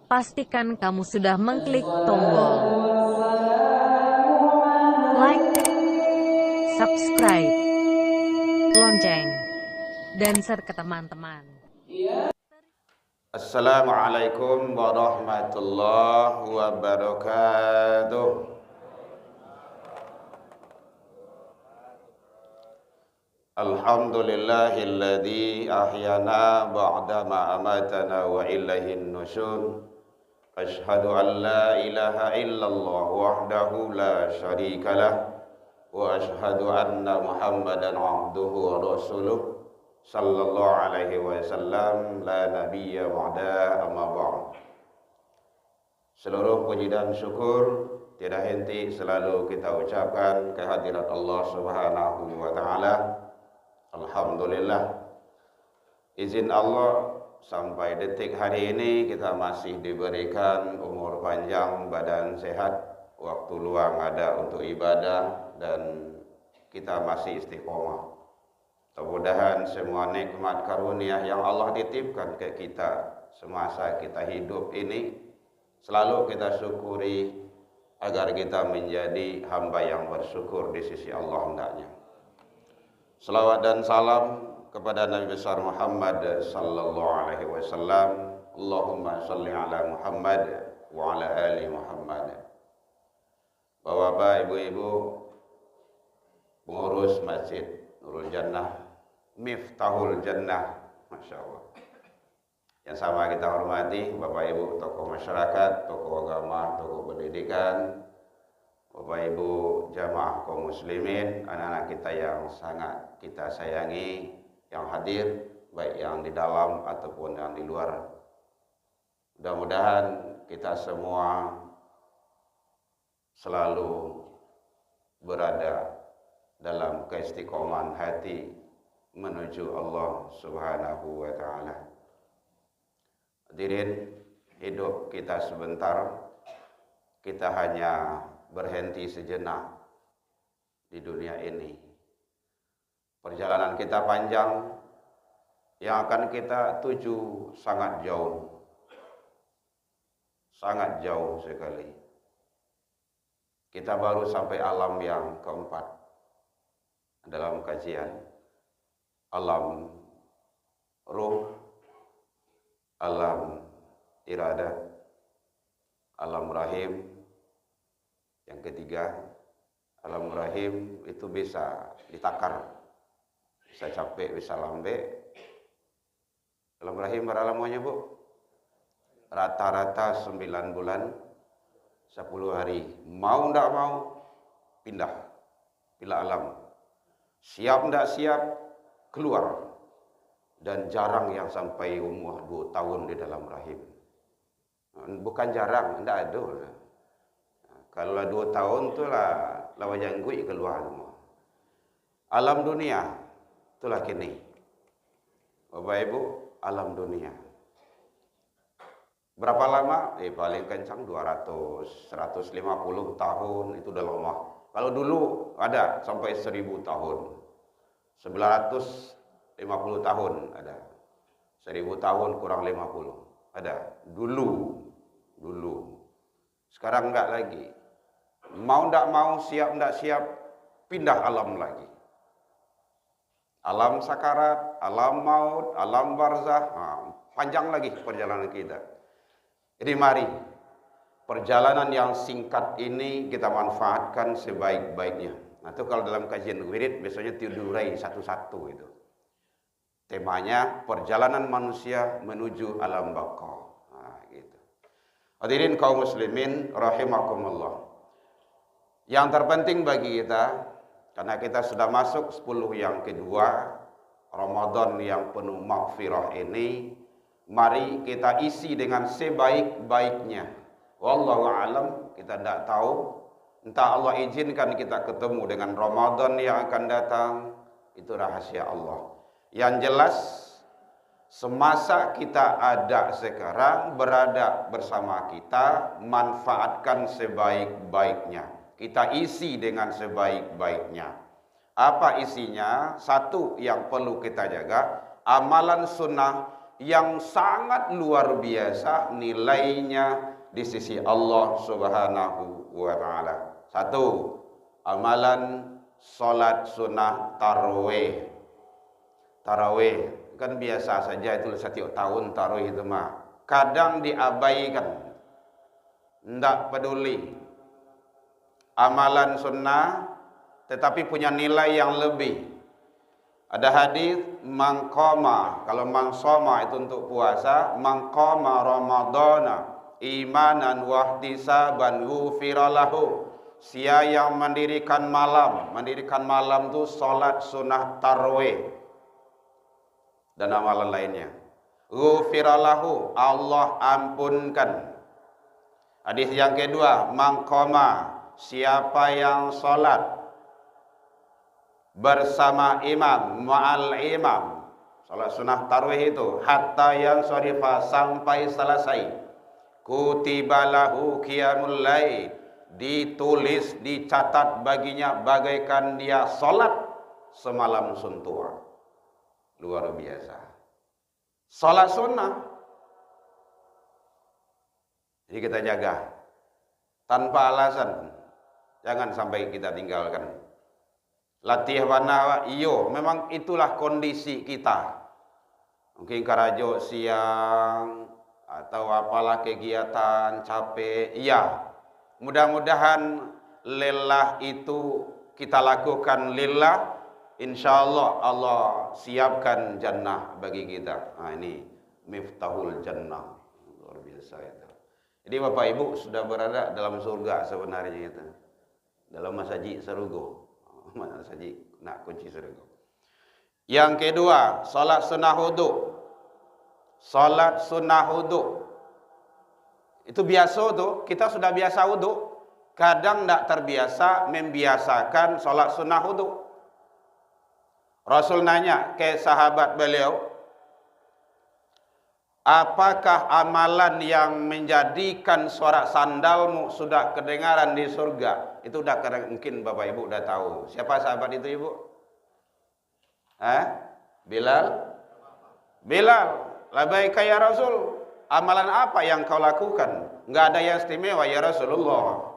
Pastikan kamu sudah mengklik tombol like, subscribe, lonceng, dan share ke teman-teman. Assalamualaikum warahmatullahi wabarakatuh. Alhamdulillahilladzi ahyana ba'dama amatana wa ilaihin nusyur. Ashhadu an la ilaha illallah wahdahu la syarikalah wa ashhadu anna Muhammadan abduhu wa rasuluh sallallahu alaihi wasallam la nabiyya ba'da amma ba'd. Seluruh puji dan syukur tiada henti selalu kita ucapkan kehadirat Allah Subhanahu wa taala. Alhamdulillah, izin Allah sampai detik hari ini kita masih diberikan umur panjang, badan sehat, waktu luang ada untuk ibadah, dan kita masih istiqomah. Mudah-mudahan semua nikmat karunia yang Allah titipkan ke kita semasa kita hidup ini selalu kita syukuri agar kita menjadi hamba yang bersyukur di sisi Allah hendaknya. Salawat dan salam kepada Nabi besar Muhammad sallallahu alaihi wasallam. Allahumma shalli ala Muhammad wa ala ali Muhammad. Bapak, ibu-ibu, pengurus Masjid Nurul Jannah, Miftahul Jannah, Masya Allah, yang sama kita hormati Bapak Ibu tokoh masyarakat, tokoh agama, tokoh pendidikan, Bapak Ibu jamaah kaum muslimin, anak-anak kita yang sangat kita sayangi, yang hadir, baik yang di dalam ataupun yang di luar. Mudah-mudahan kita semua selalu berada dalam keistiqomahan hati menuju Allah Subhanahu wa taala. Hadirin, hidup kita sebentar, kita hanya berhenti sejenak di dunia ini. Perjalanan kita panjang, yang akan kita tuju sangat jauh sekali. Kita baru sampai alam yang keempat dalam kajian, alam ruh, alam iradah, alam rahim. Yang ketiga, alam rahim itu bisa ditakar, bisa capek, bisa lambe. Alam rahim berapa lamanya, Bu? Rata-rata 9 bulan 10 hari. Mau ndak mau pindah alam. Siap ndak siap keluar. Dan jarang yang sampai umur 2 tahun di dalam rahim. Bukan jarang, ndak ada. Kalau 2 tahun itulah lawan janggui keluar semua. Alam dunia itulah kini. Bapak Ibu, alam dunia. Berapa lama? Paling kencang 200, 150 tahun, itu udah lama. Kalau dulu ada sampai 1000 tahun. 950 tahun ada. 1000 tahun kurang 50. Ada. Dulu. Sekarang enggak lagi. Mau enggak mau, siap enggak siap, pindah alam lagi. Alam sakarat, alam maut, alam barzah. Panjang lagi perjalanan kita. Jadi mari, perjalanan yang singkat ini kita manfaatkan sebaik-baiknya. Nah, itu kalau dalam kajian wirid biasanya diurai satu-satu itu. Temanya perjalanan manusia menuju alam baqa. Nah, gitu. Hadirin kaum muslimin rahimakumullah. Yang terpenting bagi kita, karena kita sudah masuk 10 yang kedua Ramadan yang penuh maghfirah ini, mari kita isi dengan sebaik-baiknya. Wallahu alam, kita tidak tahu. Entah Allah izinkan kita ketemu dengan Ramadan yang akan datang, itu rahasia Allah. Yang jelas, semasa kita ada sekarang, berada bersama kita, manfaatkan sebaik-baiknya. Kita isi dengan sebaik-baiknya. Apa isinya? Satu yang perlu kita jaga, amalan sunnah yang sangat luar biasa nilainya di sisi Allah Subhanahu wa taala. Satu, amalan salat sunnah tarawih. Tarawih kan biasa saja, itu setiap tahun tarawih itu mah. Kadang diabaikan. Tidak peduli. Amalan sunnah tetapi punya nilai yang lebih. Ada hadis mangqama, kalau mangsoma itu untuk puasa, mangqama ramadhana imanan wahtisaban ghufira lahu. Sia yang mendirikan malam itu salat sunnah tarawih dan amalan lainnya. Ghufira lahu, Allah ampunkan. Hadis yang kedua, mangqama, siapa yang salat bersama imam, ma'al imam, salat sunnah tarawih itu, hatta yang syarifah, sampai selesai, kutibalahu qiyamul lail, ditulis, dicatat baginya bagaikan dia salat semalam suntuk. Luar biasa. Salat sunnah. Jadi kita jaga tanpa alasan, jangan sampai kita tinggalkan. Latih warna iyo, memang itulah kondisi kita. Mungkin karajo siang atau apalah kegiatan capek, iya. Mudah-mudahan lillah itu kita lakukan lillah, insyaallah Allah siapkan jannah bagi kita. Nah, ini miftahul jannah, luar biasa itu. Jadi Bapak Ibu sudah berada dalam surga sebenarnya itu, dalam masaji sarugo. Masaji nak kunci sarugo. Yang kedua, salat sunnah wudu. Salat sunnah wudu itu biasa tuh, kita sudah biasa wudu, kadang tidak terbiasa membiasakan salat sunnah wudu. Rasul nanya ke sahabat beliau, apakah amalan yang menjadikan suara sandalmu sudah kedengaran di surga? Itu udah mungkin Bapak Ibu udah tahu. Siapa sahabat itu Ibu? Bilal? Bilal. Labaika ya Rasul. Amalan apa yang kau lakukan? Enggak ada yang istimewa ya Rasulullah.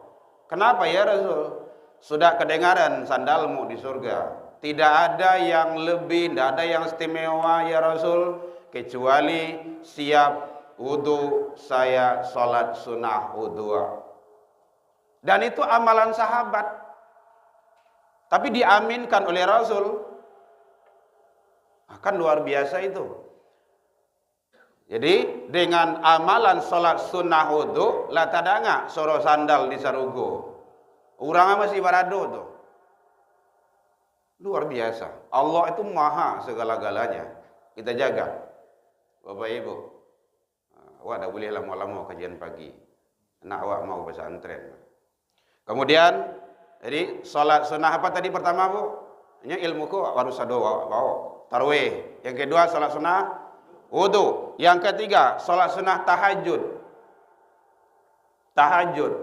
Kenapa ya Rasul? Sudah kedengaran sandalmu di surga. Tidak ada yang lebih, tidak ada yang istimewa ya Rasul, kecuali siap wudu saya salat sunnah wudu. Dan itu amalan sahabat. Tapi diaminkan oleh Rasul. Akan luar biasa itu. Jadi dengan amalan salat sunnah wudu la tadanga soro sandal di sarugo. Urang masih barado tuh. Luar biasa. Allah itu maha segala-galanya. Kita jaga. Bapak Ibu. Awak dah boleh lama-lama kajian pagi. Anak awak mau pesantren. Kemudian jadi salat sunnah apa tadi pertama Bu? Ini ilmuku harus ada bawa. Tarawih. Yang kedua salat sunnah wudu. Yang ketiga, salat sunnah tahajud. Tahajud.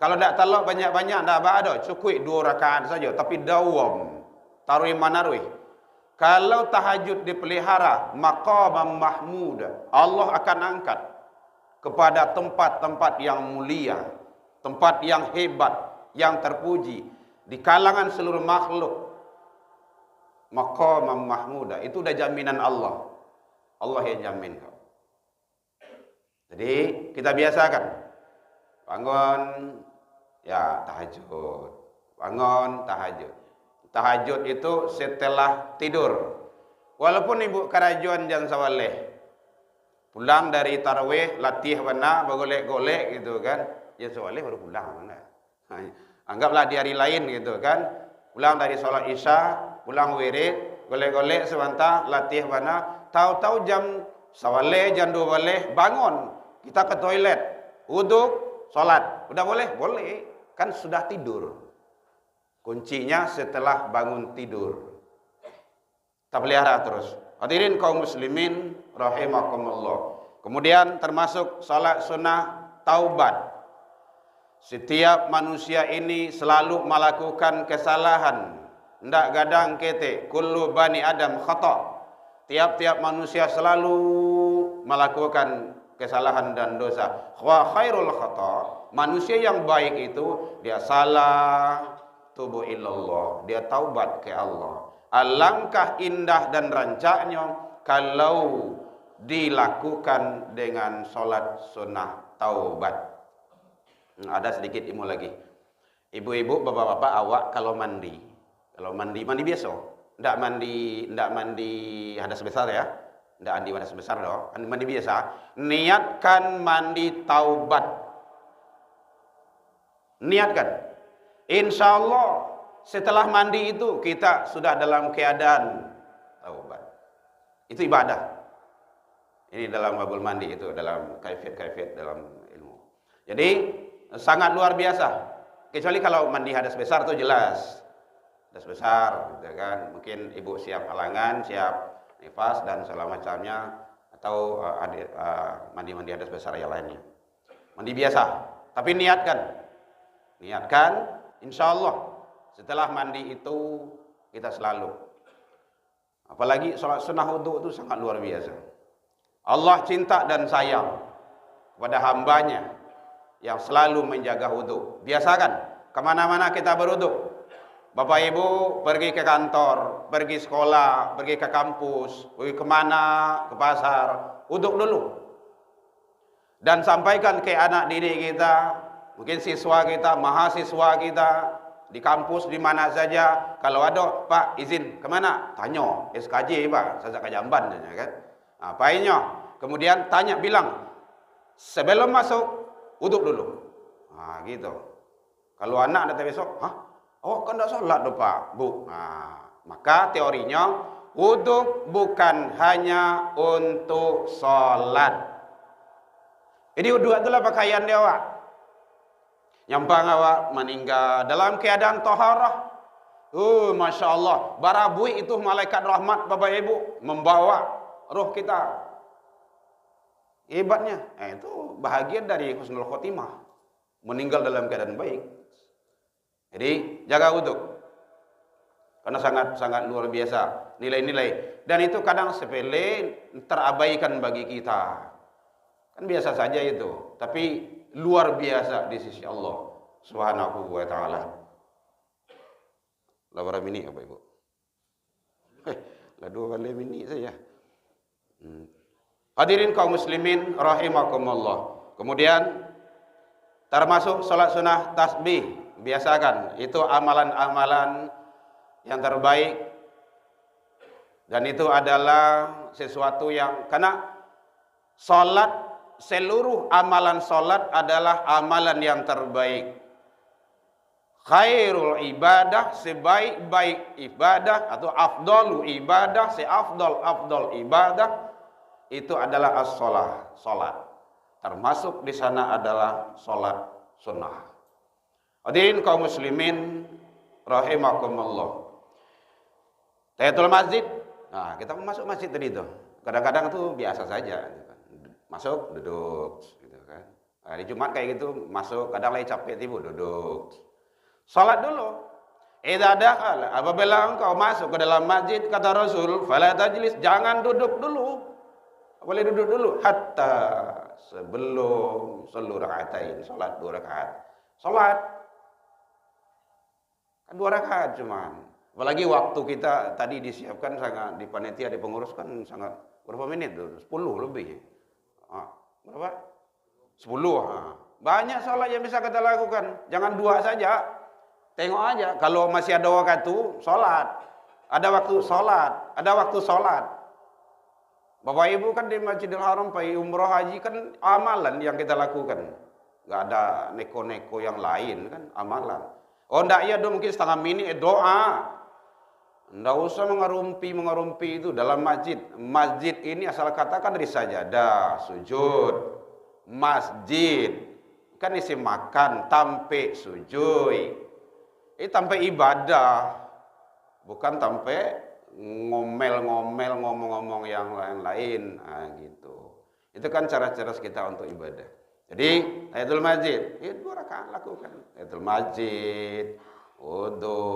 Kalau tidak telok banyak-banyak, tidak ada. Cukup 2 rakaat saja. Tapi dawam. Tarawih manarwih. Kalau tahajud dipelihara, maqamam mahmuda, Allah akan angkat kepada tempat-tempat yang mulia, tempat yang hebat, yang terpuji di kalangan seluruh makhluk. Maqamam mahmuda, itu udah jaminan Allah. Allah yang jamin kau. Jadi kita biasakan bangun ya tahajud, bangun tahajud. Tahajud itu setelah tidur. Walaupun ibu kerajuan jangan sawaleh, pulang dari tarawih latih benar begolek-golek gitu kan, ya sawaleh baru pulang mana. Anggaplah di hari lain gitu kan, pulang dari sholat isya, pulang wirid, golek-golek sebentar, latih benar. Tahu-tahu jam sawaleh, jam 2 boleh bangun. Kita ke toilet, wudhu, sholat. Udah boleh? Boleh. Kan sudah tidur. Kuncinya setelah bangun tidur. Kita pelihara terus. Hadirin kaum muslimin rahimakumullah. Kemudian termasuk salat sunnah taubat. Setiap manusia ini selalu melakukan kesalahan. Ndak gadang kete. Kullu bani Adam khata'. Tiap-tiap manusia selalu melakukan kesalahan dan dosa. Wa khairul khata, manusia yang baik itu dia salah, tubuh ilallah, dia taubat ke Allah. Alangkah indah dan rancaknya kalau dilakukan dengan sholat sunnah taubat. Ada sedikit ilmu lagi. Ibu-ibu, bapak-bapak, awak kalau mandi mandi biasa, ndak mandi hadas besar ya, ndak mandi hadas besar loh, mandi biasa. Niatkan mandi taubat, niatkan. Insya Allah setelah mandi itu kita sudah dalam keadaan taubat. Itu ibadah. Ini dalam babul mandi itu, dalam kaifiat dalam ilmu. Jadi sangat luar biasa. Kecuali kalau mandi hadas besar itu jelas. Hadas besar, gitu kan. Mungkin ibu siap halangan, siap nifas dan segala macamnya, atau mandi hadas besar yang lainnya. Mandi biasa. Tapi niatkan, insya Allah setelah mandi itu kita selalu. Apalagi sholat sunnah wudu itu sangat luar biasa. Allah cinta dan sayang kepada hambanya yang selalu menjaga wudu. Biasakan kemana-mana kita berwudu. Bapak Ibu pergi ke kantor, pergi sekolah, pergi ke kampus, pergi kemana, ke pasar, wudu dulu. Dan sampaikan ke anak didik kita, mungkin siswa kita, mahasiswa kita, di kampus, di mana saja, kalau ada, Pak izin kemana? Tanya, SKJ Pak, saya ke Jamban, kan? Apainnya? Kemudian tanya, bilang, sebelum masuk, wuduk dulu. Nah, gitu. Kalau anak datang besok, oh kan tidak sholat tuh Pak, Bu. Nah, maka teorinya, wuduk bukan hanya untuk sholat. Jadi wuduk itulah pakaian dia, Pak. Nyampang awak meninggal dalam keadaan taharah. Masya Allah, barabui itu malaikat rahmat Bapak Ibu membawa roh kita. Hebatnya, itu bahagian dari husnul khotimah, meninggal dalam keadaan baik. Jadi jaga wudhu, karena sangat luar biasa nilai-nilai, dan itu kadang sepele terabaikan bagi kita. Kan biasa saja itu, tapi luar biasa di sisi Allah Subhanahu wa taala. Berapa mini apa Ibu? Lah 2 mini saja. Hadirin kaum muslimin rahimakumullah. Kemudian termasuk salat sunnah tasbih, biasakan. Itu amalan-amalan yang terbaik, dan itu adalah sesuatu yang, karena salat, seluruh amalan salat adalah amalan yang terbaik. Khairul ibadah, sebaik-baik ibadah, atau afdalu ibadah, seafdal ibadah, itu adalah as-shalah, salat. Termasuk di sana adalah salat sunnah. Hadirin kaum muslimin rahimakumullah. Tahiyatul masjid. Nah, kita masuk masjid tadi itu. Kadang-kadang tuh biasa saja. Masuk, duduk, gitu kan. Hari Jumat kayak gitu, masuk, kadang lagi capek tiba duduk. Salat dulu. Idza dakhala, apabila engkau masuk ke dalam masjid, kata Rasul, fala tajlis, jangan duduk dulu. Boleh duduk dulu hatta sebelum salat rakaatain, salat 2 rakaat. Salat kan 2 rakaat cuman. Apalagi waktu kita tadi disiapkan sangat, di panitia, di pengurus kan sangat, berapa menit tuh? 10 lebih. Berapa? 10. Banyak salat yang bisa kita lakukan. Jangan 2 saja. Tengok aja, kalau masih ada waktu salat, ada waktu salat, ada waktu salat. Bapak Ibu kan di Masjidil Haram, pergi umroh haji kan amalan yang kita lakukan. Enggak ada neko-neko yang lain kan, amalan. Oh enggak, ya dong, mungkin setengah menit doa. Enggak usah mengerumpi itu dalam masjid. Masjid ini asal kata kan dari sajadah, sujud. Masjid kan isi makan, tampe sujud. Tampe ibadah. Bukan tampe ngomel-ngomel, ngomong-ngomong yang lain-lain. Gitu. Itu kan cara-cara kita untuk ibadah. Jadi tahiyatul masjid, 2 rakaat lakukan. Tahiyatul masjid, wudu,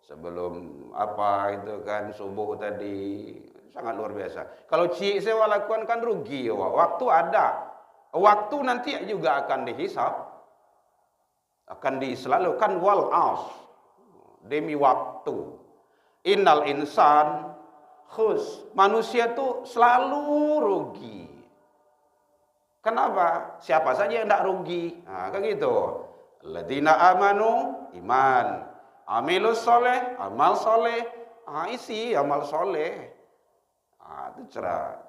sebelum apa itu kan subuh tadi, sangat luar biasa. Kalau cik sewa lakukan kan rugi, waktu ada, waktu nanti juga akan dihisap, akan selalu kan wal as, demi waktu. Innal insan khus, manusia tuh selalu rugi. Kenapa? Siapa saja yang tidak rugi? Nah, kan gitu. Alladzina amanu, iman. Amilus soleh, amal soleh. Isi amal soleh. Itu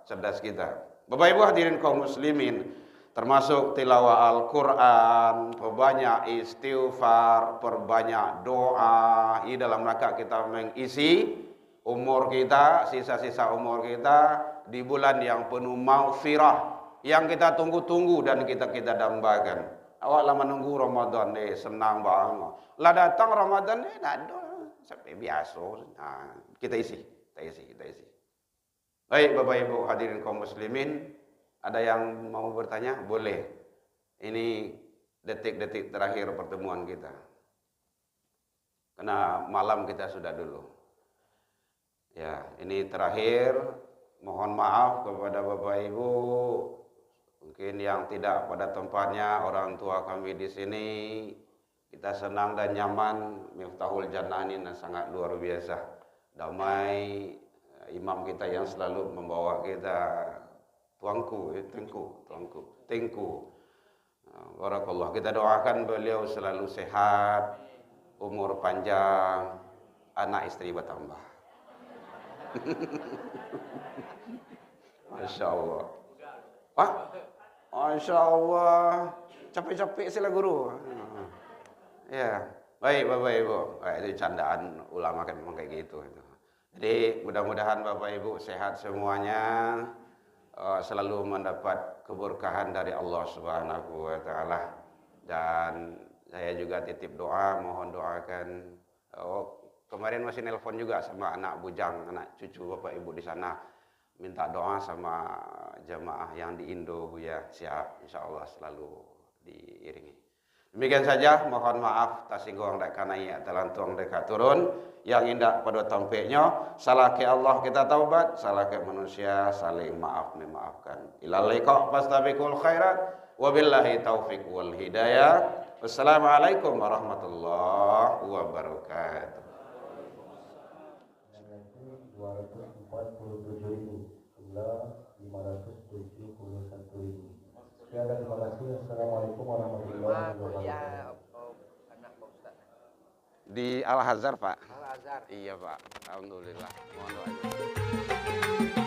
cerdas kita. Bapak Ibu hadirin kaum muslimin, termasuk tilawah Al-Quran, perbanyak istighfar, perbanyak doa. Ini dalam rangka kita mengisi umur kita, sisa-sisa umur kita di bulan yang penuh maghfirah, yang kita tunggu-tunggu dan kita dambakan. Awak lah menunggu Ramadan senang banget. Lah datang Ramadan ada sampai biasa. Nah, kita isi. Baik Bapak Ibu hadirin kaum muslimin, ada yang mau bertanya? Boleh. Ini detik-detik terakhir pertemuan kita. Karena malam kita sudah dulu. Ya, ini terakhir. Mohon maaf kepada Bapak Ibu, mungkin yang tidak pada tempatnya, orang tua kami di sini. Kita senang dan nyaman. Miftahul Jannah ini sangat luar biasa. Damai. Imam kita yang selalu membawa kita tengku. Barakallah. Kita doakan beliau selalu sehat, umur panjang, anak istri bertambah. Masya Allah. Masya Allah. Capek-capek sila guru. Ya, baik Bapak Ibu. Itu candaan ulama kan memang kayak gitu. Jadi mudah-mudahan Bapak Ibu sehat semuanya, selalu mendapat keberkahan dari Allah Subhanahu wa taala. Dan saya juga titip doa, mohon doakan. Kemarin masih nelpon juga sama anak bujang, anak cucu Bapak Ibu di sana. Minta doa sama jamaah yang di Indo, ya. Siap, insyaallah selalu diiringi. Demikian saja, mohon maaf tasinggung dak kanai telantung dekat turun. Yang indah pada tampaknya, salah ke Allah kita taubat, salah ke manusia saling maaf memaafkan. Ilal liqa fastabiqul khairat, wabillahi taufiq wal hidayah. Wassalamualaikum warahmatullahi wabarakatuh. 247.000, jumlah 571.000. Sekian dan terima kasih. Assalamualaikum warahmatullahi wabarakatuh. Di Al-Azhar, Pak. Al-Azhar. Iya, Pak. Alhamdulillah. Mohon doa.